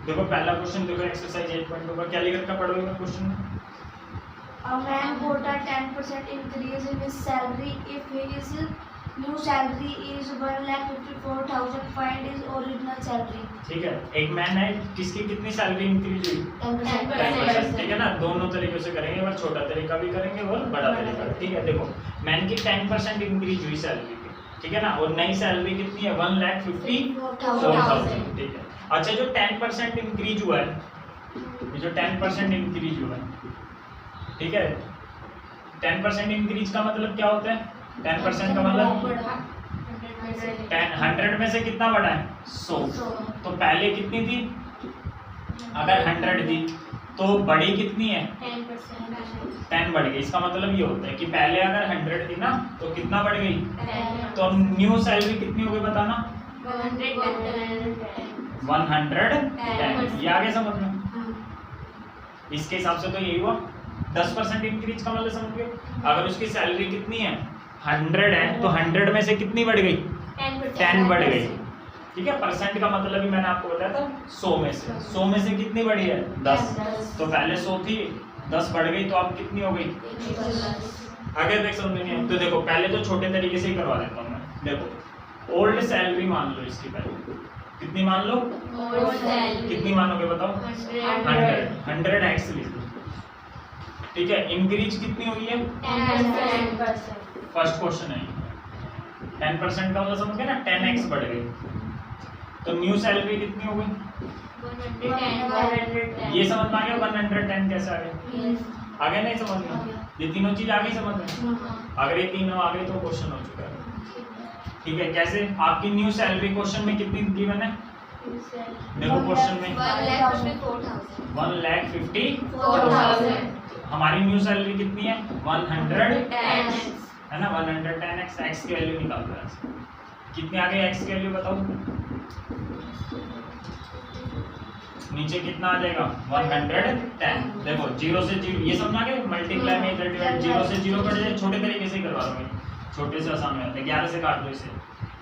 देखो पहला क्वेश्चन देखो एक्सरसाइज 8.2 का क्या लिख रखा पढ़ोगे क्वेश्चन में? A man got a 10% increase in his salary. If his new salary is 1,54,000, find his original salary. ठीक है, एक मैन है किसकी कितनी सैलरी इंक्रीज हुई? 10%. ठीक है ना, दोनों तरीके से करेंगे, और छोटा तरीका भी करेंगे और बड़ा तरीका। ठीक है, देखो मैन की 10% इंक्रीज हुई सैलरी की, ठीक है ना, और नई सैलरी कितनी है? 1,54,000। ठीक है, अच्छा जो 10% इंक्रीज हुआ है, ये जो 10% इंक्रीज हुआ है, ठीक है, 10% इंक्रीज का मतलब क्या होता है? 10% का मतलब 100 में से कितना बढ़ा है? 100। तो पहले कितनी थी? अगर 100 थी तो बड़ी कितनी है? 10 बढ़ गई। इसका मतलब ये होता है कि पहले अगर 100 थी ना तो कितना बढ़ गई? तो न्यू सैलरी कितनी हो गई बताना? 110। ये आगे समझ में? इसके हिसाब से तो यही हुआ 10% इंक्रीज का मतलब समझ गए। अगर उसकी सैलरी कितनी है? 100 है, तो 100 में से कितनी बढ़ गई? 10 बढ़ गई। ठीक है, परसेंट का मतलब ही मैंने आपको बताया था 100 में से। 100 में से कितनी बढ़ी है? 10। तो पहले 100 थी, 10 बढ़ गई, तो अब कितनी हो गई? आगे देख समझेंगे। तो देखो पहले तो छोटे तरीके से ही करवा देता हूँ मैं। देखो ओल्ड सैलरी मान लो, इसकी पहले कितनी मान लो? कितनी मानोगे बताओ? 100 एक्स लिख लो। ठीक है, इंक्रीज कितनी हुई है? 10%. फर्स्ट क्वेश्चन है 10% का मतलब समझ गए ना, 10x बढ़ गई। तो न्यू सैलरी कितनी हो गई? 110. ये समझ में आ गया 110 कैसे आ गया? आगे नहीं समझ में? ये तीनों चीज आ गई समझ में? अगर ये तीनों आ गई तो क्वेश्चन हो चुका है। ठीक है, कैसे? आपकी न्यू सैलरी क्वेश्चन में कितनी गिवन है? देखो क्वेश्चन में 1,54,000। हमारी न्यू सैलरी कितनी है? 110 है ना, 110x। x की वैल्यू निकाल दो। कितनी आ गई x की वैल्यू बताओ? नीचे कितना आ जाएगा? 110। देखो 0 से 0, ये समझ आ गया? मल्टीप्लाई में इधर डिवाइड, 0 से 0 कट जाए। छोटे तरीके से ही करवा दो, छोटे से आसान में आता है। 11 से काट दो इसे।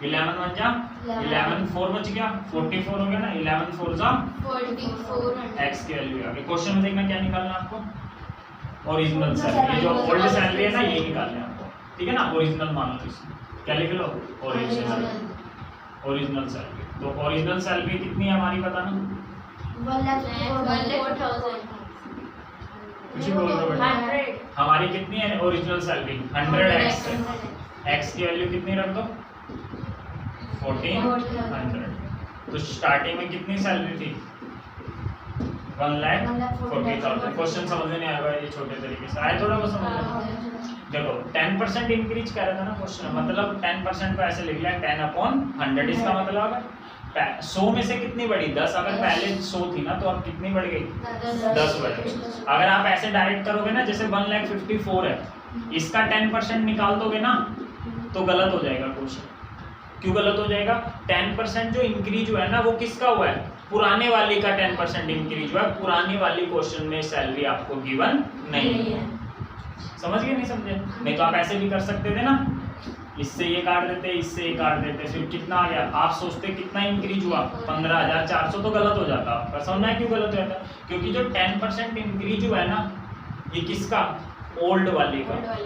11 1 जा 11, 4 बच गया, 44 हो गया ना। 11 4 जा 44. x की वैल्यू आ गई। क्वेश्चन में देखना क्या निकालना है आपको? Original salary. जो ओल्ड सैलरी है ना, ये निकालना है आपको। ठीक है ना, ओरिजिनल मान लो इसमें। क्या लिख लो? Original salary. तो ओरिजिनल सैलरी कितनी है हमारी बताना? 1,04,000. कुछ ही बोल रहे हो बेटा? हमारी कितनी है ओरिजिनल सैलरी? 100x है। x की वैल्यू कितनी रख दो? 1400। तो स्टार्टिंग में कितनी सैलरी थी? 1,40,000। क्वेश्चन समझ में नहीं आएगा ये छोटे तरीके से आए, थोड़ा बहुत समझ में। देखो 10% इंक्रीज कर रहा था ना क्वेश्चन, मतलब 10% को ऐसे लिख लिया 10/100। इसका मतलब 100 में से कितनी बढ़ी? 10। अगर पहले 100 थी ना, तो अब कितनी बढ़ गई? 10 बढ़ गई। अगर आप ऐसे डायरेक्ट करोगे ना, जैसे 1,54,000 है, इसका 10% निकाल दोगे ना, तो गलत हो जाएगा क्वेश्चन। क्यों गलत हो जाएगा? 10% जो इंक्रीज हुआ है ना, वो किसका हुआ है? पुराने वाली का 10% इंक्रीज हुआ है। पुरानी वाली क्वेश्चन में सैलरी आपको गिवन नहीं है। समझ गए? नहीं समझे? नहीं तो आप ऐसे भी कर सकते थे ना, इससे ये काट देते, इससे ये काट देते, फिर कितना आ गया? आप सोचते कितना इंक्रीज हुआ? 15,400। तो गलत हो जाता आपका। समझना है क्यों गलत हो जाता? क्योंकि जो 10% इंक्रीज हुआ है ना, ये किसका? ओल्ड वाली का।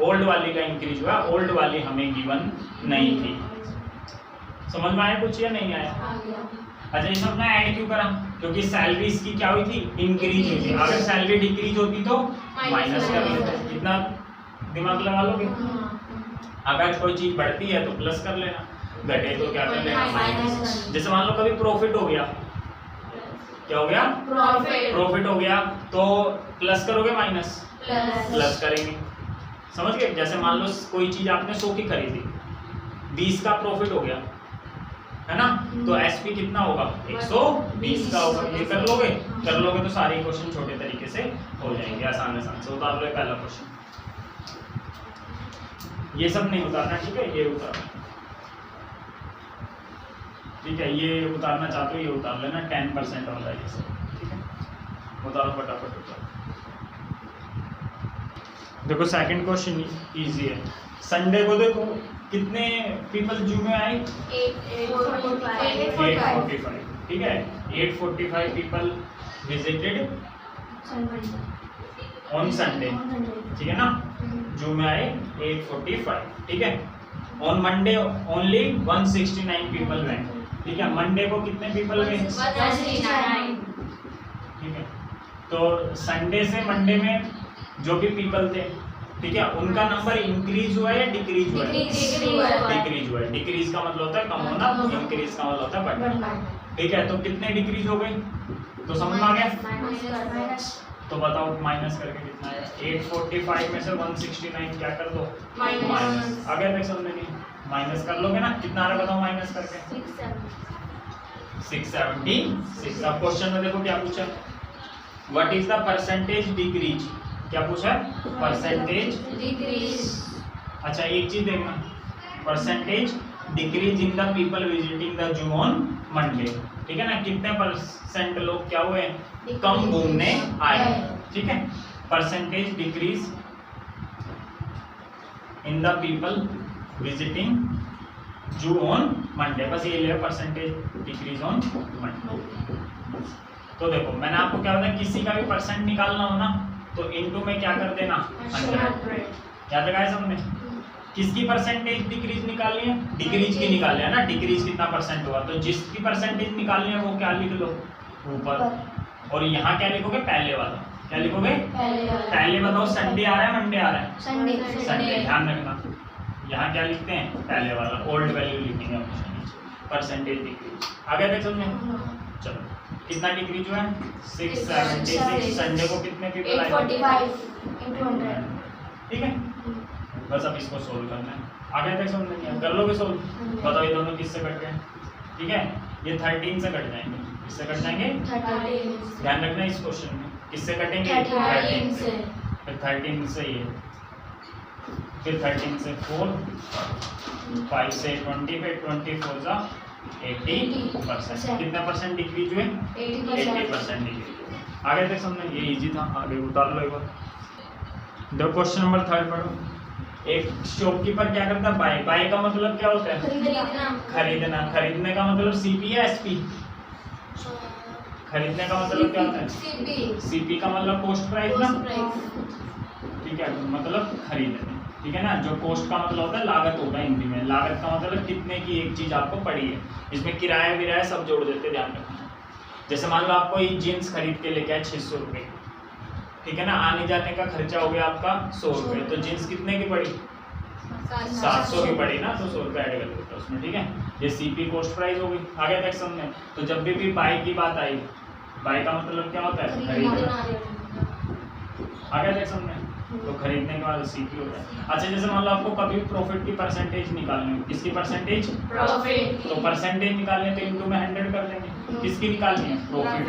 ओल्ड वाली का इंक्रीज हुआ। ओल्ड वाली हमें गिवन नहीं थी। समझ में आया कुछ या नहीं आया? अच्छा, ये सब ना ऐड क्यों करा? क्योंकि सैलरी इसकी क्या हुई थी? इंक्रीज हुई थी। अगर सैलरी डिक्रीज होती तो माइनस कर लेते। इतना दिमाग लगा लोगे। अगर कोई चीज बढ़ती है तो प्लस कर लेना, घटे तो क्या कर लेना? माइनस। जैसे मान लो कभी प्रॉफिट हो गया, क्या हो गया? प्रॉफिट हो गया, तो प्लस करोगे माइनस? प्लस करेंगे। समझ गए? जैसे मान लो कोई चीज आपने 100 की खरीदी, 20 का प्रॉफिट हो गया, है ना, तो एसपी कितना होगा? 120 का होगा। ये कर लोगे तो सारे क्वेश्चन छोटे तरीके से हो जाएंगे, आसान से उतार लो। पहला क्वेश्चन ये सब नहीं उतारना, ठीक है? ये उतारना, ठीक है? ये उतारना चाहते हो ये उतार लेना, 10% वाला ये सब, ठीक है? उतारो फटाफट उतारो। देखो सेकंड क्वेश्चन इजी है। संडे को देखो कितने पीपल जू में आए? 845। ठीक है, 845 पीपल विजिटेड ऑन संडे, ठीक है ना, जू में आए 845, ठीक है। On Monday only 169 people went, ठीक है। मंडे को कितने पीपल गए? 169, ठीक है। तो संडे से मंडे में जो भी पीपल थे, ठीक है, उनका नंबर इंक्रीज हुआ है या डिक्रीज हुआ है? डिक्रीज हुआ है। डिक्रीज का मतलब होता है कम होना, इंक्रीज का मतलब होता है बढ़ना, ठीक है। तो कितने डिक्रीज हो गई? तो समझ में आ गया? तो बताओ माइनस करके कितना है? 845 में से 169 क्या कर दो? माइनस। आ गया देख समझ में? माइनस कर लोगे ना, कितना आ रहा है बताओ माइनस करके? 676। अब क्वेश्चन में देखो क्या पूछा, what is the percentage decrease? क्या पूछा? Percentage decrease. अच्छा एक चीज देखना, percentage decrease in the people visiting the zoo on Monday, ठीक है ना। कितने परसेंट लोग क्या हुए? कम घूमने आए, ठीक है। Percentage decrease in the people visiting जू ऑन मंडे, बस ये लिया परसेंटेज डिक्रीज ऑन मंडे। तो देखो मैंने आपको क्या बताया, किसी का भी परसेंट निकालना हो ना तो इनटू में क्या कर देना? 100। याद लगाया सबने? किसकी परसेंटेज डिक्रीज निकालनी है? डिक्रीज की निकालनी है ना। डिक्रीज कितना परसेंट हुआ, तो जिसकी परसेंटेज निकालनी है वो क्या लिख लो ऊपर, और यहाँ क्या लिखोगे? पहले वाला। क्या लिखोगे? पहले बताओ संडे आ रहा है मंडे आ रहा है? संडे। ध्यान रखना यहाँ क्या लिखते हैं? पहले वाला, ओल्ड वैल्यू लिखेंगे परसेंटेज डिक्रीज। आ गया देख समझे? चलो कितना डिक्रीज हुआ है? 676। संडे को कितने पीपल आए? 845 into 100, ठीक है। बस अब इसको सोल्व करना है। आ गया देख समझ में? कर लोगे सोल्व? बताओ ये दोनों किससे कट गए? ठीक है, ये 13 से कट जाएंगे। किससे कट जाएंगे? 13। ध्यान रखना इस क्वेश्चन में किससे कटेंगे? 13 से। फिर 13 से ये, फिर 13 से 4, 5 से 20 पे 24 जा 80%। कितना परसेंट डिक्रीज हुए? 80% डिक्रीज। आगे तक समझना, ये इजी था, आगे उतार लो एक बार। देखो क्वेश्चन नंबर 3 पढ़ो। एक शॉपकीपर क्या करता है? बाय। बाय का मतलब क्या होता है? खरीदना। खरीदने का मतलब सीपी या एसपी? खरीदने का मतलब क्या होता है? सीपी का मतलब कॉस्ट प्राइस ना, ठीक है, मतलब खरीदने, ठीक है ना। जो कॉस्ट का मतलब होता है लागत होता है हिंदी में। लागत का मतलब कितने की एक चीज आपको पड़ी है, इसमें किराया विराया सब जोड़ देते, ध्यान रखना। जैसे मान लो आपको ये जीन्स खरीद के लेके आए 600 रुपये, ठीक है ना, आने जाने का खर्चा हो गया आपका 100 रुपये, तो जीन्स कितने की पड़ी? 700 की पड़ी ना, तो 100 रुपये ऐड कर देते हैं उसमें, ठीक है। ये सीपी कॉस्ट प्राइस हो गई। आगे तक समझ में? तो जब भी बाय की बात आई, बाय का मतलब क्या होता है? खरीदना। आगे तक समझ में? तो खरीदने के बाद सीपी होता है। अच्छा जैसे मान लो आपको कभी प्रॉफिट की परसेंटेज निकालनी हो, किसकी परसेंटेज? प्रॉफिट। तो परसेंटेज निकालने तो इनटू में 100 कर देंगे। किसकी निकालनी है? प्रॉफिट।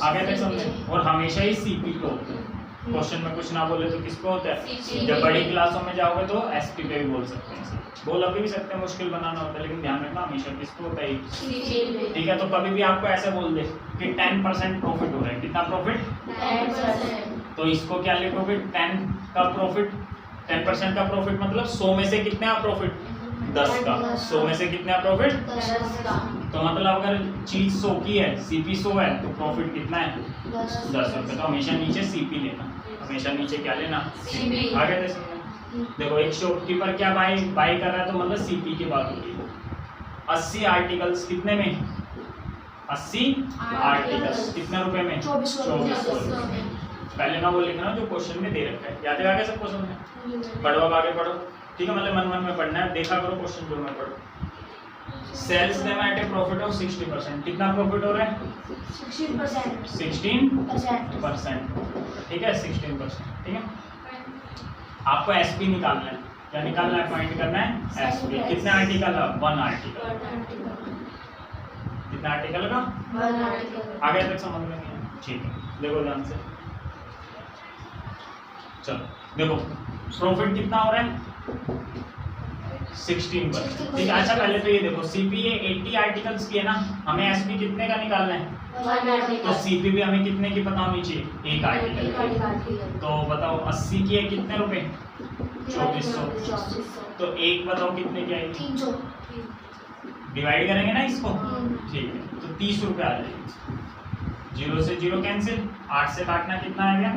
आगे तक समझे? और हमेशा ही सीपी पे होता है। क्वेश्चन में कुछ ना बोले तो किस पे होता है? जब बड़ी क्लासों में जाओगे तो एसपी पे भी बोल सकते हैं, बोल अभी भी सकते हैं, मुश्किल बनाना होता है, लेकिन ध्यान रखना हमेशा किस पे होता है? ठीक है। तो कभी भी आपको ऐसे बोल दे कि 10% प्रॉफिट हो रहा है, कितना प्रॉफिट? 10%। तो इसको क्या लिखोगे? 10 का प्रॉफिट, 10% का प्रॉफिट मतलब 100 में से कितने का प्रॉफिट? 10 का। 100 में से कितने का प्रॉफिट? 10 का। तो मतलब अगर चीज 100 की है, सीपी 100 है, तो प्रॉफिट कितना है? 10 रुपये। तो हमेशा नीचे सीपी लेना, हमेशा नीचे क्या लेना? सीपी। आगे देखो एक शॉपकीपर क्या बाय कर रहा है, तो मतलब सीपी की बात हो रही है। 80 आर्टिकल्स कितने में? 80 आर्टिकल्स कितने रुपए में? 2400 में। पहले ना वो लिखना जो क्वेश्चन में दे रखा है, याद है? आगे सब क्वेश्चन में पढ़ो, अब आगे पढ़ो, ठीक है। मतलब मन में पढ़ना है, देखा करो क्वेश्चन जो मैं पढ़ो। Sells them at a profit of 60%। कितना प्रॉफिट हो रहा है? 16%। 16%, ठीक है, 16%, ठीक है। आपको एसपी निकालना है, क्या निकालना है? पॉइंट करना है एसपी। कितने आर्टिकल का? 1 आर्टिकल। कितना आर्टिकल का? 1 आर्टिकल। आगे तक समझ में नहीं है? ठीक है, देखो ध्यान से, चलो देखो प्रॉफिट कितना हो रहा है? 16%, ठीक है। अच्छा पहले तो ये देखो सीपी ये 80 आर्टिकल्स की है ना, हमें एसपी कितने का निकालना है? 1 आर्टिकल। तो सीपी भी हमें कितने की पता होनी चाहिए? 1 आर्टिकल। तो बताओ 80 की है कितने रुपए? 2400। तो एक बताओ कितने की आएगी? 300। डिवाइड करेंगे ना इसको, ठीक है। तो 30 रुपये आ जाएगी, 0 से 0 कैंसिल, 8 से काटना कितना आ गया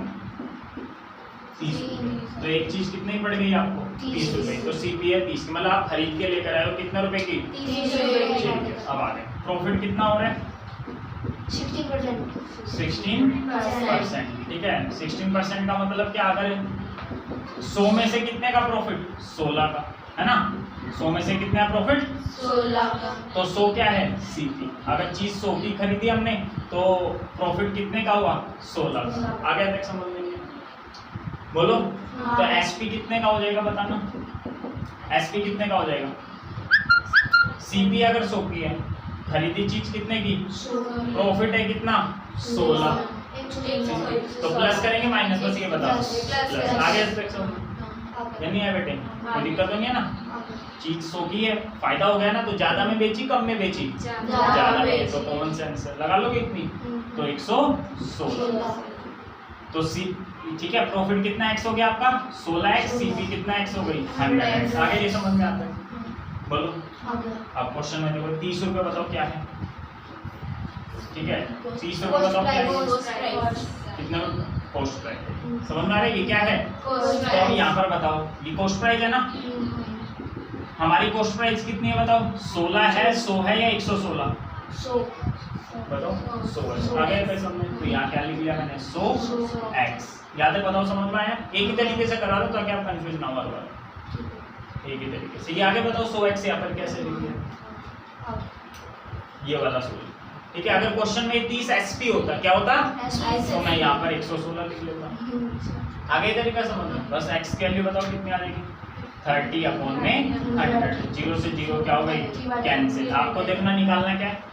30 रुपये। तो एक चीज कितनी पड़ गई आपको 30 रुपये। तो सीपी है 30 की, मतलब आप खरीद के लेकर आए हो कितने रुपए की 30 रुपये। ठीक है। अब आ गए प्रॉफिट कितना हो रहा है 16%। 16%, ठीक है। 16% का मतलब क्या, अगर 100 में से कितने का प्रॉफिट 16 का है ना, 100 में से कितने का प्रॉफिट 16 का। तो 100 क्या है सीपी। अगर चीज 100 की खरीदी हमने तो प्रॉफिट कितने का हुआ 16 का। आ गया तक समझ में नहीं है? बोलो। हाँ। तो एसपी कितने का हो जाएगा बताना, एसपी कितने का हो जाएगा। सीपी अगर 100 की है, खरीदी चीज कितने की, प्रॉफिट है कितना 16। तो प्लस करेंगे माइनस, बस ये बताओ प्लस। आगे तक समझ नहीं है बेटे, कोई दिक्कत तो नहीं है ना। चीज 100 की है, फायदा हो गया ना, तो ज्यादा में बेची कम में बेची ज्यादा में, तो कॉमन सेंस लगा लोगे इतनी, तो 116। तो सी ठीक है, प्रॉफिट कितना एक्स हो गया आपका 16x, सीपी कितना एक्स हो गई 100x। आगे ये समझ में आता है, बोलो। अब क्वेश्चन में देखो 30 रुपये बताओ क्या है, ठीक है 30 रुपये बताओ क्या है, कितना कॉस्ट प्राइस। समझ में आ रहा है ये क्या है, तो अब यहाँ पर बताओ ये कॉस्ट प्राइस है ना, हमारी कॉस्ट प्राइस कितनी है बताओ 16 है, 100 है या 116 बताओ 100 है। आगे पे समझ, तो यहाँ क्या लिख लिया मैंने 100x। याद है बताओ, समझ में आया। एक ही तरीके से करा दो ताकि आप कंफ्यूज ना हो, एक ही तरीके से। ये आगे बताओ 100x यहाँ पर कैसे लिख लिया, ये वाला 100, ठीक है। अगर क्वेश्चन में 30 एसपी होता क्या होता, तो मैं यहाँ पर 116 लिख लेता। आगे तरीका समझ में, बस x की वैल्यू बताओ कितनी आ जाएगी 30 अपॉन में 100। 0 से 0 क्या हो गई कैंसिल। आपको देखना निकालना क्या है,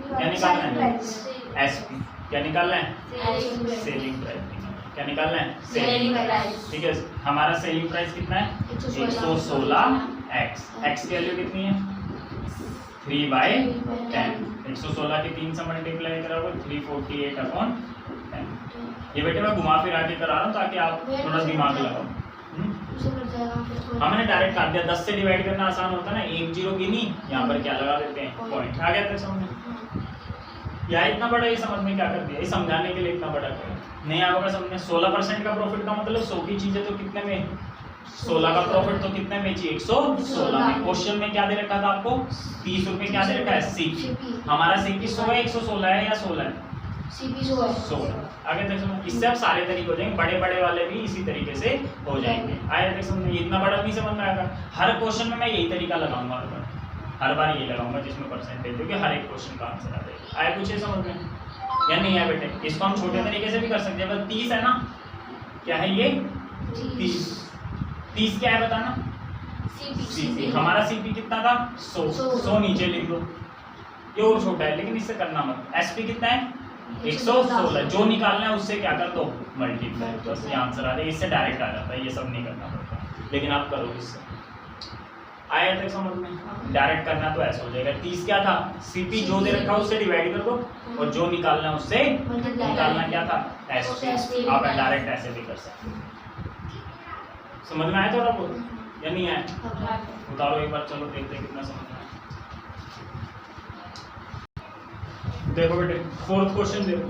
क्या निकालना है एसपी, क्या निकालना है सेलिंग प्राइस, क्या निकालना है सेलिंग प्राइस, ठीक है। हमारा सेलिंग प्राइस कितना है 116x। x की वैल्यू कितनी है 3/10। 116 के 3 से मल्टीप्लाई करोगे 348 अपॉन 10। ये बेटे मैं घुमा फिरा के करा रहा हूँ ताकि आप थोड़ा दिमाग लगाओ। हमने डायरेक्ट काट दिया, 10 से डिवाइड करना आसान होता है ना, 1 0 गिनी, यहाँ पर क्या लगा देते हैं पॉइंट। आ गया था समझ में, या इतना बड़ा ये समझ में क्या कर दिया, ये समझाने के लिए इतना बड़ा कर नहीं आएगा समझ में। 16% का प्रॉफिट का मतलब 100 की चीजें तो कितने में 16 का प्रॉफिट तो कितने में चाहिए 116 में। क्वेश्चन में क्या दे रखा था आपको 30 रुपए, क्या दे रखा है सीपी। हमारा सीपी 100 है 116 है या 16 है सीपी 16। आगे तक समझ, इससे अब सारे तरीके हो जाएंगे, बड़े बड़े वाले भी इसी तरीके से हो जाएंगे। आगे तक समझ, इतना बड़ा नहीं समझ में आएगा। हर क्वेश्चन में मैं यही तरीका लगाऊंगा, हर बार यही लगाऊंगा जिसमें परसेंटेज, क्योंकि हर एक क्वेश्चन का आंसर आ जाएगा। आए कुछ समझ में या नहीं है बेटे। इसको हम छोटे तरीके से भी कर सकते हैं, बस 30 है ना, क्या है ये 30 क्या है बताना सीपी। हमारा सीपी कितना था 100 नीचे लिख दो, ये और छोटा है लेकिन इससे करना मत। एसपी कितना है 116, जो निकालना है उससे क्या कर दो मल्टीप्लाई, बस ये आंसर आ जाए। इससे डायरेक्ट आ जाता है, ये सब नहीं करना पड़ता, लेकिन आप करो इससे। आया तक समझ में, डायरेक्ट करना तो ऐसा हो जाएगा। 30 क्या था सीपी, जो दे रखा है उससे डिवाइड कर दो, और जो निकालना है उससे निकालना क्या था एसपी। आप डायरेक्ट ऐसे भी कर सकते। समझ में आया थोड़ा बहुत या नहीं आया, उतारो एक बार, चलो देखते हैं कितना समझ में आया। देखो बेटे फोर्थ क्वेश्चन देखो,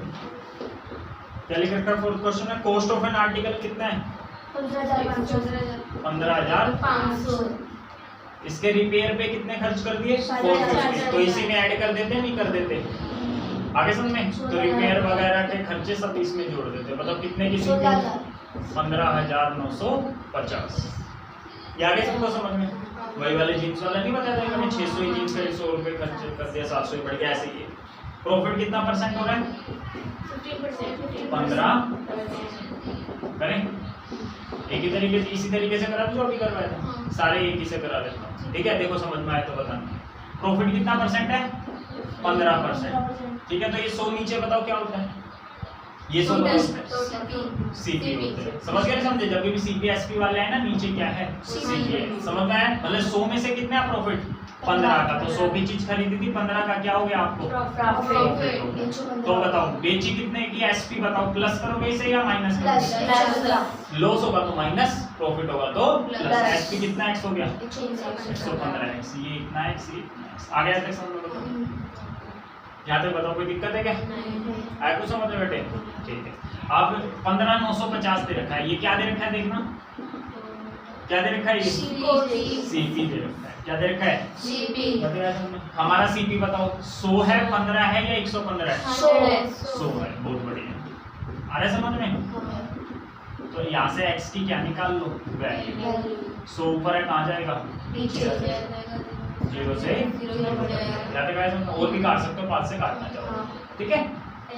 क्या लिख रखा है फोर्थ क्वेश्चन में, कॉस्ट ऑफ एन आर्टिकल कितना है 15,500। इसके रिपेयर पे कितने खर्च कर दिए 450, तो इसी में ऐड कर देते नहीं कर देते आगे समझ में। तो रिपेयर वगैरह के खर्चे सब इसमें जोड़ देते, मतलब कितने की 15,950। ये आगे सबको समझ में। वही वाले जीन्स वाला नहीं बताया था मैंने, 600 ही जीन्स का 100 रुपये खर्च कर दिया, 700 ही बढ़ गया। ऐसे ही प्रॉफिट कितना परसेंट हो रहा है 15 करें। एक ही तरीके से, इसी तरीके से करा जो अभी करवाया था, सारे एक ही से करा देता हूँ, ठीक है। देखो समझ में आए तो बताना। प्रॉफिट कितना परसेंट है 15%, ठीक है। तो ये 100 नीचे बताओ क्या होता है, ये सब टोटल सीपी होते हैं। समझ गए? समझे? जब भी सीपी एसपी वाले है ना, नीचे क्या है? सीपी है। समझ में आया? मतलब 100 में से कितना प्रॉफिट? 15 का। तो 100 की चीज खरीदी थी, 15 का क्या हो गया आपको? प्रॉफिट हो गया। तो बताओ बेची कितने की एसपी? बताओ प्लस करोगे इसे या माइनस करोगे? लॉस होगा तो माइनस, प्रॉफिट होगा तो प्लस। एसपी कितना एक्स हो गया? 115 एक्स। ये इतना एक्स, ये इतना एक्स। आ गया तक समझ में? बताओ यहाँ तक बताओ, कोई दिक्कत है क्या? आया कुछ समझ में बेटे? ठीक है। अब 15,950 दे रखा है। ये क्या दे रखा है? देखना क्या दे रखा है? ये सीपी दे रखा है। क्या दे रखा है? बताया तुमने। हमारा सीपी बताओ 100 है, 15 है या 115 है? 100 है। बहुत बढ़िया। आ रहा है समझ में? तो यहाँ से x की क्या निकाल लो? वैल्यू। 100 ऊपर है, कहाँ जाएगा? 0 से 0। और भी काट सकते हो, 5 से काटना चाहो। ठीक है।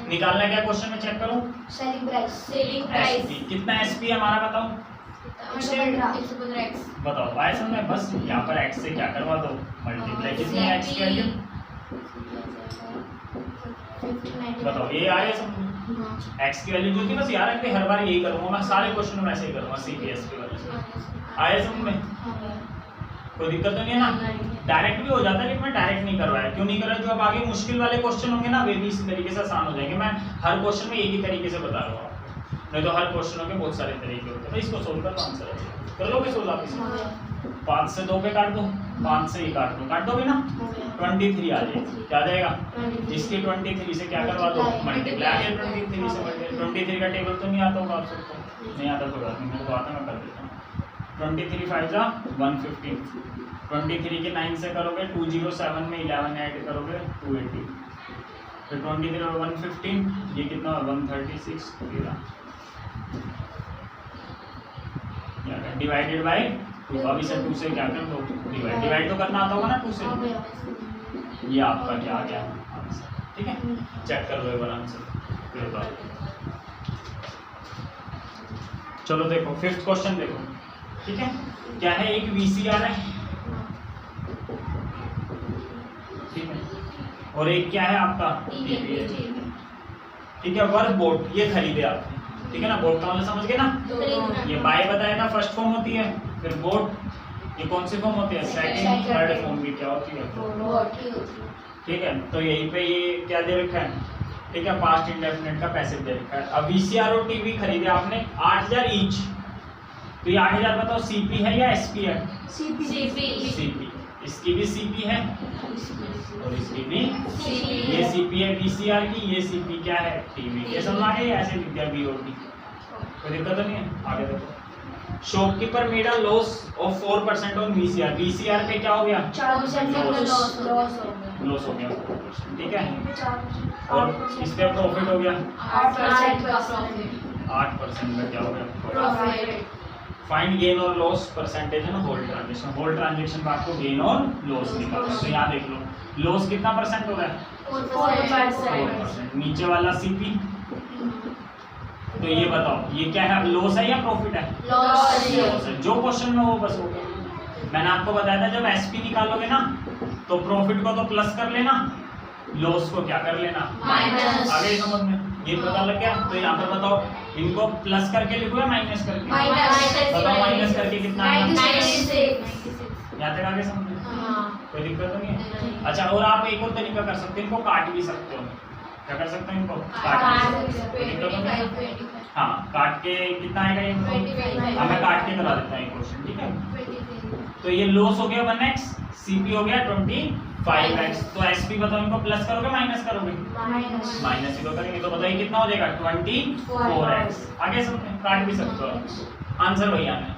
निकालना क्या क्वेश्चन में? चेक करो। सेलिंग प्राइस कितना एसपी है हमारा? बताओ 115 x। बताओ। आया समझ में? बस यहाँ पर x से क्या करवा दो? मल्टीप्लाई। कितनी है x की वैल्यू? बताओ। ये आ गया समझ में? x की वैल्यू जो थी, बस याद रखते हर बार यही करूंगा मैं, सारे क्वेश्चन में ऐसे ही करूंगा। सीपीएस के वाले से आया समझ में? कोई दिक्कत तो नहीं है ना? डायरेक्ट भी हो जाता है, लेकिन मैं डायरेक्ट नहीं करवाया। क्यों नहीं कर रहा? जो अब आगे मुश्किल वाले क्वेश्चन होंगे ना, वे भी इसी तरीके से आसान हो जाएंगे। मैं हर क्वेश्चन में एक ही तरीके से बता रहा हूँ आपको, नहीं तो हर क्वेश्चनों के बहुत सारे तरीके होते हैं। तो इसको सोल्व कर, आंसर कर लोगे सोल्व आप इसमें? 5 से 2 पे काट दो, 5 से ही काट दो। काट दोगे ना? 23 आ जाएगा। क्या आ जाएगा? इसके 23 से क्या करवा दो? मल्टीप्लाई। आ गया 23 से मल्टीप्लाई। 23 का टेबल तो नहीं आता होगा आप सबको? नहीं आता तो बात नहीं, मेरे को आता, मैं कर देता हूँ। 23 5 जा 115। 23 के 9 से करोगे 207 में 11 ऐड करोगे 280। फिर 23 और 115, ये कितना? 136 डिवाइडेड बाय 2। अब इसे 2 से क्या कर दो? डिवाइड तो करना आता होगा ना 2 से। ये आपका क्या आ गया आंसर? ठीक है। चेक कर लो एक बार आंसर फिर बताओ। चलो देखो 5th क्वेश्चन देखो। ठीक है। क्या है? एक वीसीआर है, ठीक है, और एक क्या है आपका? टीवी है। ठीक है। वर्क बोट ये खरीदे आपने, ठीक है ना? बोट का मतलब समझ गए ना? ये बाय बताया था फर्स्ट फॉर्म होती है, फिर बोट ये कौन सी फॉर्म होती है? सेकंड। थर्ड फॉर्म भी क्या होती है? ठीक है। तो यहीं पे ये क्या दे रखा है? ठीक है, पास्ट इंडेफिनिट का पैसिव दे रखा है। अब वीसीआर और टीवी खरीदे आपने 8000 ईच। तो ये 8000 बताओ सीपी है या एसपी है? सीपी। इसकी भी सीपी है और इसकी भी सीपी। ये सीपी है वीसीआर की, ये सीपी क्या है? टीवी। ये समझ आ गया? ऐसे लिख दिया बीओटी, कोई दिक्कत तो नहीं है? आगे देखो। Shopkeeper made a loss of 4% on VCR. VCR पे क्या हो गया? 4% लॉस लॉस हो गया 4%। ठीक है। और इस पे प्रॉफिट हो गया 8% में क्या हो गया? फाइंड गेन और लॉस परसेंटेज है होल ट्रांजेक्शन। होल ट्रांजेक्शन में आपको गेन और लॉस निकालना है। तो यहाँ देख लो लॉस कितना परसेंट हो रहा है? 4%। नीचे वाला सीपी। तो ये बताओ ये क्या है? लॉस है या प्रॉफिट है? लॉस है। जो क्वेश्चन में वो बस हो गया। मैंने आपको बताया था जब एसपी निकालोगे ना तो प्रॉफिट को तो प्लस कर लेना, लॉस को क्या कर लेना? माइनस। आगे समझ में ये पता लग गया? तो यहाँ पर बताओ इनको प्लस करके लिखो या माइनस करके? बताओ माइनस करके कितना? 96। यहाँ तक आगे समझ में? कोई दिक्कत तो नहीं है? अच्छा, और आप एक और तरीका कर सकते हो, इनको काट भी सकते हो। क्या कर सकते हो? इनको काट भी सकते हो। हाँ, काट के कितना आएगा ये? मैं काट के करा देता हूँ क्वेश्चन। ठीक है। तो ये लॉस हो गया 1x, सीपी हो गया 25x। तो एसपी बताओ इनको प्लस करोगे माइनस करोगे? माइनस ही तो करेंगे। तो बताइए कितना हो जाएगा? 24x। आगे समझ काट भी सकते हो। आंसर वही आना है।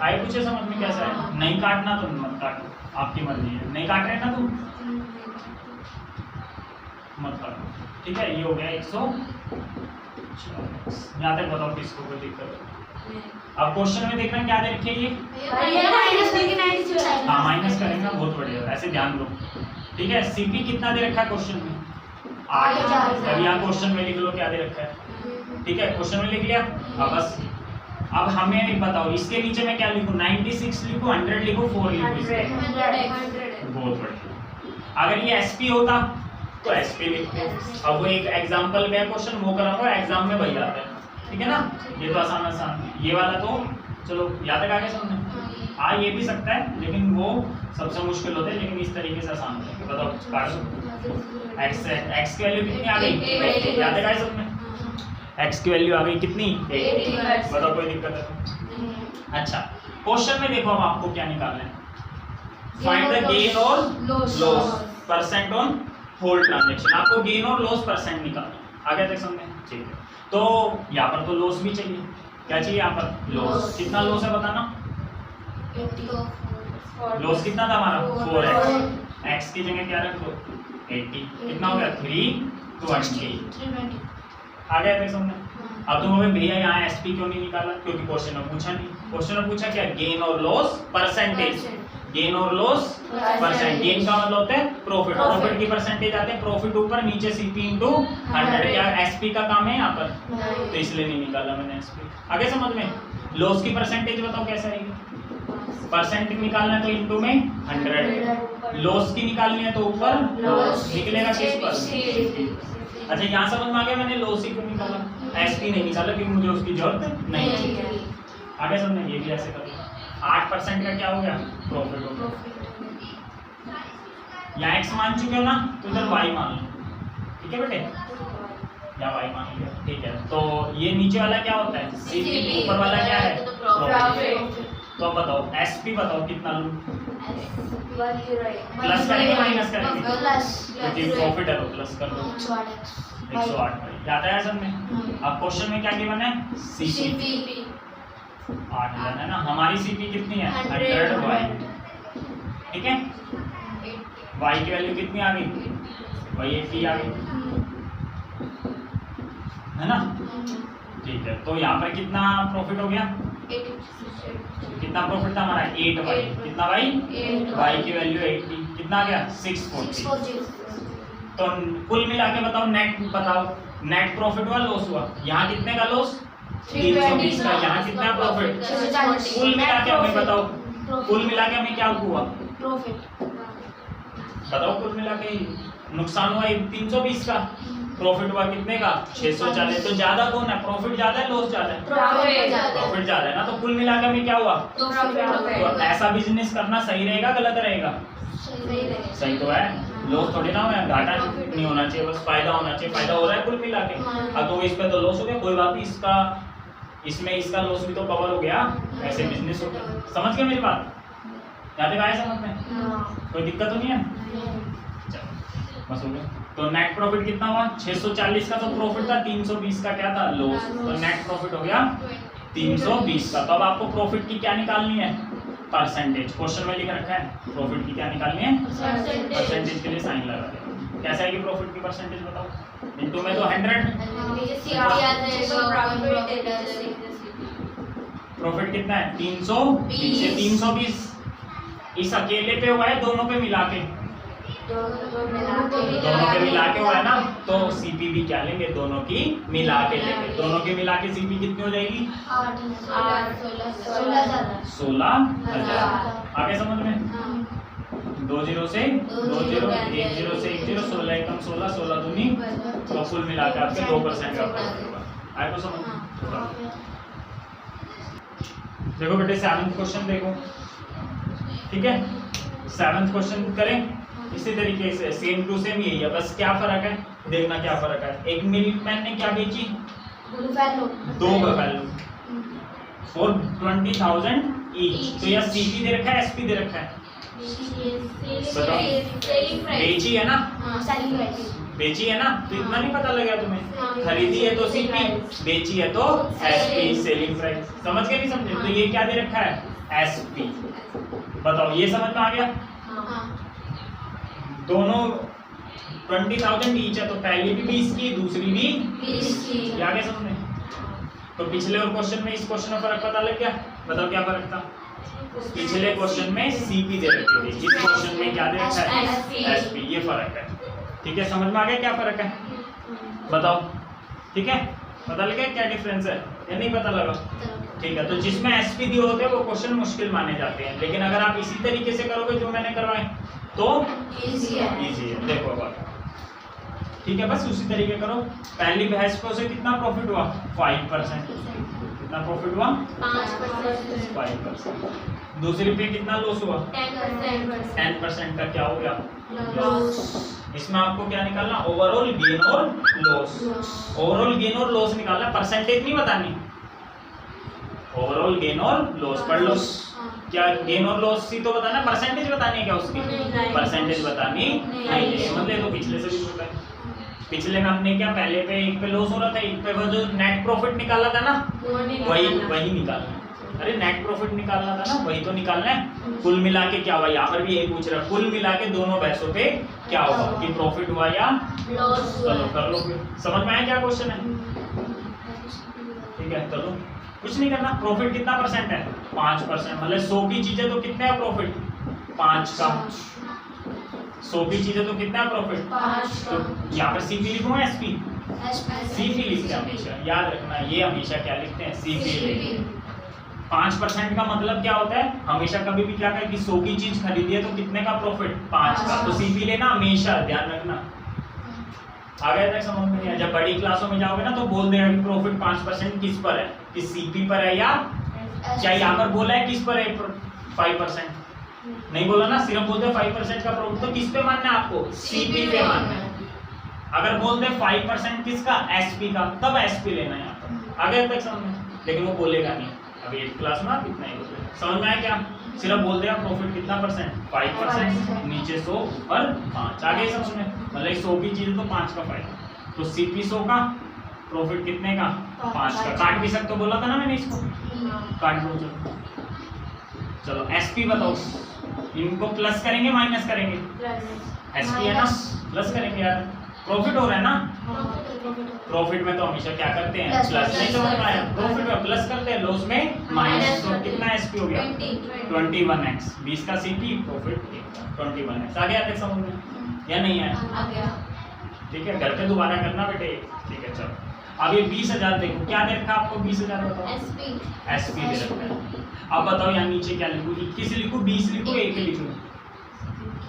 आए कुछ समझ में कैसा है? नहीं काटना तो मत काटो, आपकी मर्जी है। नहीं काट रहे ना तुम मत काटो। ठीक है। ये हो गया 140। यहाँ तक बताओ किसको कोई दिक्कत है? अब क्वेश्चन में देखना क्या दे रखे ये? हाँ, माइनस करेंगे। बहुत बढ़िया, ऐसे ध्यान दो। ठीक है। सीपी कितना दे रखा है क्वेश्चन में? 8। अब यहाँ क्वेश्चन में लिख लो क्या दे रखा है। ठीक है, क्वेश्चन में लिख लिया। अब बस अब हमें बताओ इसके नीचे मैं क्या लिखूं? 96 लिखूं, 100 लिखूं, 4 लिखूं? 100। बहुत बढ़िया। अगर ये एसपी होता तो एसपी लिखते हैं। अब वो एक एग्जांपल में क्वेश्चन वो कराऊंगा, एग्जाम में वही आता है, ठीक है ना। ये तो आसान आसान, ये वाला तो चलो याद तक आगे समझे। हाँ ये भी सकता है लेकिन वो सबसे मुश्किल होता है, लेकिन इस तरीके से आसान होता है। बताओ एक्स की वैल्यू कितनी आ गई, याद तक आए सबने। एक्स की वैल्यू आ गई कितनी, 8। बताओ कोई दिक्कत है? अच्छा क्वेश्चन में देखो अब आपको क्या निकालना है, फाइंड द गेन और loss percent on whole transaction. आपको गेन और लॉस परसेंट निकालना है, आगे तक समझे, ठीक है। तो यहाँ पर तो लॉस भी चाहिए, क्या चाहिए यहाँ पर, लॉस। कितना लॉस है बताना, लॉस कितना था हमारा, 4x, x की जगह क्या रख दो 80, कितना हो गया 320। आगे तक समझे। अब तुम हमें भैया यहाँ एसपी क्यों नहीं निकाला, क्योंकि क्वेश्चन में पूछा नहीं। क्वेश्चन में पूछा क्या, गेन और लॉस परसेंटेज, गेन और लॉस परसेंट। गेन का मतलब होता है प्रॉफिट, प्रॉफिट की परसेंटेज आते हैं, प्रॉफिट ऊपर नीचे सीपी इंटू 100। क्या एसपी का काम है यहाँ पर, तो इसलिए नहीं निकाला मैंने एसपी। आगे समझ में। लॉस की परसेंटेज बताओ कैसे आएगी, परसेंट निकालना है तो इंटू में 100, लॉस की निकालनी है तो ऊपर निकलेगा किस पर। अच्छा यहाँ समझ में आ गया मैंने लॉस ही क्यों निकाला, एसपी नहीं निकाला क्योंकि मुझे उसकी जरूरत नहीं है। आगे समझना, ये भी ऐसे करेंगे। 8% का क्या हो गया, प्रॉफिट हो गया। यहाँ एक्स मान चुके हो ना, तो इधर वाई मान लो, ठीक है बेटे, यहाँ वाई मान लिया, ठीक है। तो ये नीचे वाला क्या होता है, सीपी, ऊपर वाला क्या है, प्रॉफिट। तो अब बताओ एसपी बताओ कितना लूं, प्लस करेंगे माइनस करेंगे, क्योंकि प्रॉफिट है तो प्लस कर दो 108। याद आया सब में। अब क्वेश्चन में क्या गिवन है, सीपी 8 है ना, हमारी सीपी कितनी है 100 वाई, ठीक है। वाई की वैल्यू कितनी आ गई, वही 80 आ गई, है ना, ठीक है। तो यहाँ पर कितना प्रॉफिट हो गया, कितना प्रॉफिट था हमारा 8 वाई, कितना वाई, वाई की वैल्यू 80, कितना आ गया 640। तो कुल मिला के बताओ नेट, बताओ नेट प्रॉफिट हुआ लॉस हुआ, यहाँ कितने का लॉस 320 का, यहाँ कितना प्रॉफिट, कुल मिला के हमें बताओ, कुल मिला के हमें क्या हुआ प्रॉफिट, बताओ कुल मिला के नुकसान हुआ 320 का, प्रॉफिट हुआ कितने का 640। तो ज्यादा कौन है, प्रॉफिट ज्यादा है लॉस ज्यादा है, प्रॉफिट ज्यादा है ना। तो कुल मिला के हमें क्या हुआ, तो ऐसा बिजनेस करना सही रहेगा गलत रहेगा, सही तो है, लॉस थोड़ी ना हो, घाटा नहीं होना चाहिए, बस फायदा होना चाहिए, फायदा हो रहा है कुल मिला के। अब तो इस पे तो लॉस हो गया, कोई बात नहीं, इसका इसमें इसका लॉस भी तो कवर हो गया, ऐसे बिजनेस हो गया। समझ गए मेरी बात, याद आया समझ में, कोई दिक्कत तो नहीं है, चलो बस हो गया। तो नेट प्रॉफिट कितना हुआ 640 का, तो प्रॉफिट था 320 का, क्या था लॉस, तो नेट प्रॉफिट हो गया 320 का। तो अब आपको प्रॉफिट की क्या निकालनी है, परसेंटेज, क्वेश्चन में लिख रखा है प्रॉफिट की क्या निकालनी है, परसेंटेज के लिए साइन लगा दें। कैसे आएगी प्रॉफिट की परसेंटेज बताओ, इनटू में तो 100, प्रॉफिट कितना है 320 से 320, इस अकेले पे हुआ है दोनों पे मिला के, दोनों के मिला के हुआ है ना, तो सीपी भी क्या लेंगे, दोनों की मिला के लेंगे, दोनों के मिला के सीपी कितनी हो जाएगी 16,000। आगे समझ में, 2 0 से 2 0, 1 0 से 1 0, 16 एकम 16, 16 दूनी, तो कुल मिला के आपके 2% का प्रॉफिट होगा। आए तो समझ में। देखो बेटे 7वां क्वेश्चन देखो, ठीक है, 7वां क्वेश्चन करें इसी तरीके से, सेम टू सेम यही है, बस क्या फर्क है देखना, क्या फर्क है। एक मिल्कमैन ने क्या बेची, 2 बफेलो फॉर 20,000 ईच। तो यह सीपी दे रखा है, एसपी दे रखा है, बेची है ना, बेची है ना, तो इतना नहीं पता लगा तुम्हें, खरीदी है तो सीपी, बेची है तो एसपी, सेलिंग प्राइस। समझ के नहीं समझे, तो ये क्या दे रखा है एसपी, बताओ ये समझ में आ गया। दोनों 20,000 ईच है, तो पहली भी 20 की, दूसरी भी 20 की, आगे समझ। तो पिछले और क्वेश्चन में इस क्वेश्चन में फर्क पता लग गया, बताओ क्या फर्क था। पिछले क्वेश्चन में सीपी दे रखी थी, इस क्वेश्चन में क्या दे रखा है एसपी, ये फर्क है, ठीक है। समझ में आ गया क्या फर्क है, बताओ, ठीक है, पता लगा क्या डिफरेंस है या नहीं पता लगा, ठीक है। तो जिसमें एसपी दिए होते हैं वो क्वेश्चन मुश्किल माने जाते हैं, लेकिन अगर आप इसी तरीके से करोगे जो मैंने करवाए तो इजी है। देखो अब ठीक है, बस उसी तरीके करो। पहली भैंस को से कितना प्रॉफिट हुआ 5%, कितना प्रॉफिट हुआ 5%, 5%। दूसरी पे कितना लॉस हुआ 10%, 10% का क्या हो गया लॉस। इसमें आपको क्या निकालना ओवरऑल गेन और लॉस। ओवरऑल गेन और लॉस निकालना, परसेंटेज नहीं बतानी, ओवरऑल गेन और लॉस पढ़ लो। क्या गेन और लॉस ही तो बताना, परसेंटेज बतानी है क्या उसकी, नहीं। परसेंटेज बतानी नहीं है। समझ ले, तो पिछले से भी छोटा है। पिछले में हमने क्या पहले पे एक पे लॉस हो रहा था, एक पे वो जो नेट प्रॉफिट निकाला था ना वही निकालना है। अरे नेट प्रॉफिट निकालना था ना, वही तो निकालना है। कुल मिला के क्या हुआ, यहाँ पर भी यही पूछ रहा है, कुल मिला के दोनों भैंसों पे क्या होगा कि प्रॉफिट हुआ या लॉस हुआ। चलो कर लो फिर। समझ में आया क्या क्वेश्चन है? ठीक है, चलो कुछ नहीं करना। प्रॉफिट कितना परसेंट है 5%, मतलब 100 की चीजें तो कितने है प्रॉफिट 5 का। 100 की चीजें तो कितना प्रॉफिट 5 तो का। यहाँ पर सीपी लिखूं एसपी, सीपी लिखते हैं हमेशा, याद रखना ये हमेशा क्या लिखते हैं सीपी लिखते हैं। 5% का मतलब क्या होता है, हमेशा कभी भी क्या कहें कि 100 की चीज खरीदी है तो कितने का प्रॉफिट 5 का, तो सीपी लेना हमेशा, ध्यान रखना। आ गया तक समझ में नहीं आया? जब बड़ी क्लासों में जाओगे ना तो बोल देगा कि प्रॉफिट 5% किस पर है, कि सीपी पर है या क्या यहाँ पर बोला है किस पर है 5%, नहीं बोला ना, सिर्फ बोलते 5% का प्रॉफिट, तो किस पे मानना है आपको सीपी पे मानना है। अगर बोलते 5% किसका एसपी का, तब एसपी लेना है यहाँ पर। आ गया तक समझ में? लेकिन वो बोलेगा नहीं, अभी 8th क्लास में कितना ही बोलेगा। समझ में आया क्या? सिर्फ बोल दिया प्रॉफिट कितना परसेंट 5%, नीचे 100 और 5। आगे समझ में, मतलब 100 की चीज तो 5 का फायदा, तो सीपी 100 का, प्रॉफिट कितने का 5 का। काट भी सकते हो, बोला था ना मैंने इसको, काट दो। चलो एसपी बताओ, इनको प्लस करेंगे माइनस करेंगे, एसपी है ना प्लस करेंगे यार, प्रॉफिट हो रहा है ना। प्रॉफिट में तो हमेशा क्या करते हैं प्लस, नहीं समझ में आया? प्रॉफिट में प्लस करते हैं, लॉस में माइनस। तो कितना एसपी हो गया 21x, 20 का सीपी, प्रॉफिट 21x। आ गया समझ में या नहीं आया? ठीक है, घर पे दोबारा करना बेटे। ठीक है चलो, अब ये 20,000 देखो, क्या दे रखा आपको 20,000 बताओ, एसपी दे रखा है। अब बताओ यहाँ नीचे क्या लिखूं, 21 लिखूं 20 लिखूं 1 लिखूं,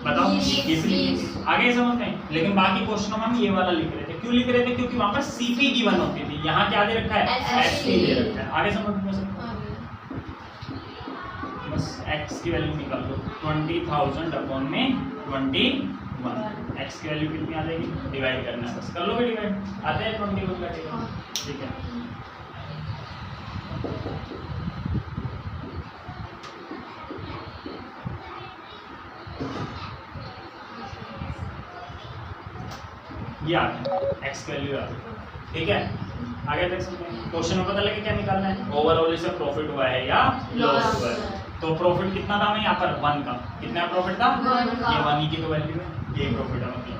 बताओ 21 लिखूं। आगे समझ में, लेकिन बाकी क्वेश्चनों में हम ये वाला लिख रहे थे। क्यों लिख रहे थे? क्योंकि वहां पर सीपी गिवन होती थी, यहाँ क्या दे रखा है एसपी दे रखा है। आगे समझ में बस x की वैल्यू निकाल दो, 20,000 अपॉन में 21, x की वैल्यू कितनी आ जाएगी, डिवाइड करना है बस, कर लो डिवाइड। आते हैं 21 का डिवाइड, ठीक है। ये आ गया x की वैल्यू आ गई, ठीक है। आगे देख सकते हैं क्वेश्चन में पता लगे क्या निकालना है, ओवरऑल से प्रॉफिट हुआ है या लॉस हुआ है। तो प्रॉफिट कितना था हमें यहाँ पर 1 का, कितना प्रॉफिट था 1 का। ये 1 की तो वैल्यू है, ये प्रॉफिट है मतलब।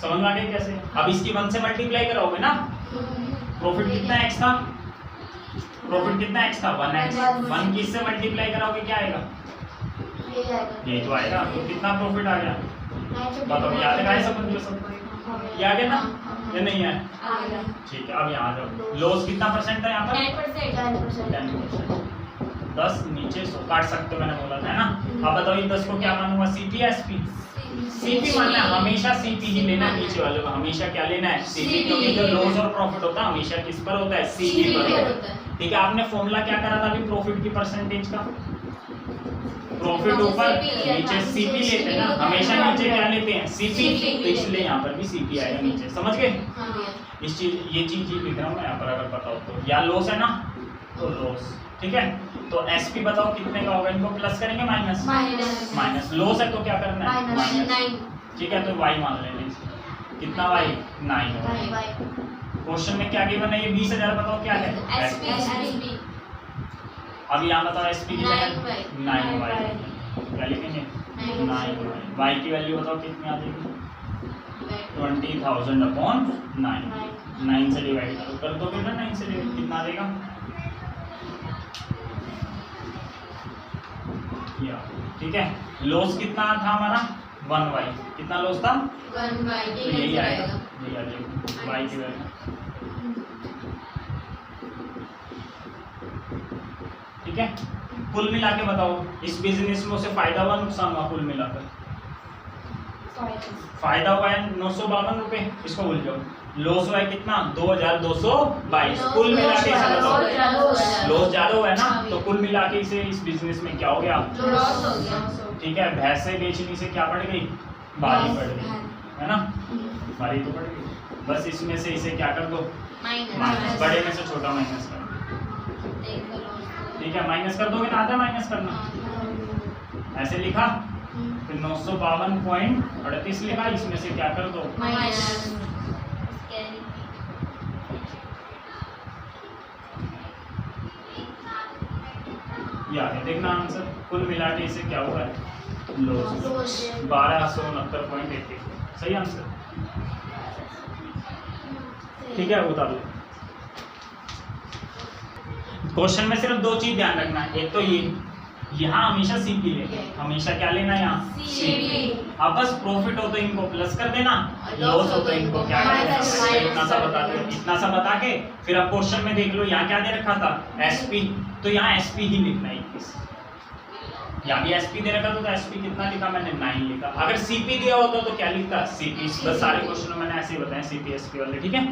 समझ में आ गया कैसे? अब इसकी 1 से मल्टीप्लाई कराओगे ना, प्रॉफिट कितना x था, प्रॉफिट कितना x था 1x, 1 की इससे मल्टीप्लाई कराओगे क्या आएगा, ये तो आएगा। तो कितना प्रॉफिट आ गया बताओ, याद है समझ लो सब, याद है ना या नहीं है? ठीक है, अब यहाँ आ जाओ, लॉस कितना परसेंट था यहाँ पर 10%, 10 नीचे 100 काट सकते हो, मैंने बोला था है ना। अब बताओ ये 10 को क्या मानूंगा, सीपी या एसपी? सीपी मानना है, हमेशा सीपी ही लेना है, नीचे वाले को हमेशा क्या लेना है सीपी, क्योंकि जो लॉस और प्रॉफिट होता है हमेशा किस पर होता है सीपी पर होता है। ठीक है, आपने फॉर्मूला क्या करा था अभी प्रॉफिट की परसेंटेज का, प्रॉफिट ऊपर नीचे सीपी लेते हैं ना, हमेशा नीचे क्या लेते हैं सीपी, तो इसलिए यहाँ पर भी सीपी आएगा नीचे, समझ गए। इस चीज ये चीज ही लिख रहा हूँ मैं यहाँ पर, अगर पता हो तो। या लॉस है ना तो लॉस, ठीक है। तो एसपी बताओ कितने का होगा, इनको प्लस करेंगे माइनस, माइनस लॉस है तो क्या करना है माइनस, ठीक है। तो वाई मान लेंगे, कितना वाई 9। क्वेश्चन में क्या गिवन है, ये 20,000 बताओ क्या है। अब यहाँ बताओ एसपी की जगह 9y, क्या लिखेंगे 9y, y की वैल्यू बताओ कितनी आ जाएगी 20,000 अपॉन 9 से डिवाइड करो, कर दो ना 9 से डिवाइड, कितना आ जाएगा या, ठीक है। लॉस कितना था हमारा 1y, कितना लॉस था 1y, तो यही आएगा, यही आ जाएगा y की वैल्यू, ठीक है। कुल मिला के बताओ इस बिजनेस में उसे फायदा हुआ नुकसान हुआ कुल मिलाकर, फायदा हुआ है 952 रुपए, इसको भूल जाओ। लॉस हुआ है कितना 2222, कुल मिला के इसे बताओ। लॉस ज्यादा हुआ है ना, तो कुल मिला के इसे इस बिजनेस में क्या हो गया, लॉस हो गया। ठीक है। भैंसे बेचने से क्या पड़ गई, बारी पड़ गई, है ना, बारी तो पड़ गई। बस इसमें से इसे क्या कर दो, माइनस, बड़े में से छोटा माइनस कर दो, ठीक है। माइनस कर दोगे ना, आधा माइनस करना, ऐसे लिखा। फिर 952.38 लिखा, इसमें से क्या कर दो, ये आगे देखना आंसर। कुल मिला के इसे क्या हुआ है, लॉस 1269.80, सही आंसर, ठीक है। बता दो। क्वेश्चन में सिर्फ दो चीज ध्यान रखना है, एक तो ये यहाँ हमेशा सीपी लेना, हमेशा क्या लेना है यहाँ सीपी। अब बस प्रॉफिट हो तो इनको प्लस कर देना, लॉस हो तो इनको क्या कर देना, इतना सा बता दो। इतना सा बता के फिर अब क्वेश्चन में देख लो, यहाँ क्या दे रखा था, एसपी, तो यहाँ एसपी ही लिखना है 21। यहाँ भी एसपी दे रखा था, तो एसपी कितना लिखा मैंने, 9 लिखा। अगर सीपी दिया होता तो क्या लिखता, सीपी। बस सारे क्वेश्चन मैंने ऐसे ही बताए, सीपी एसपी वाले, ठीक है।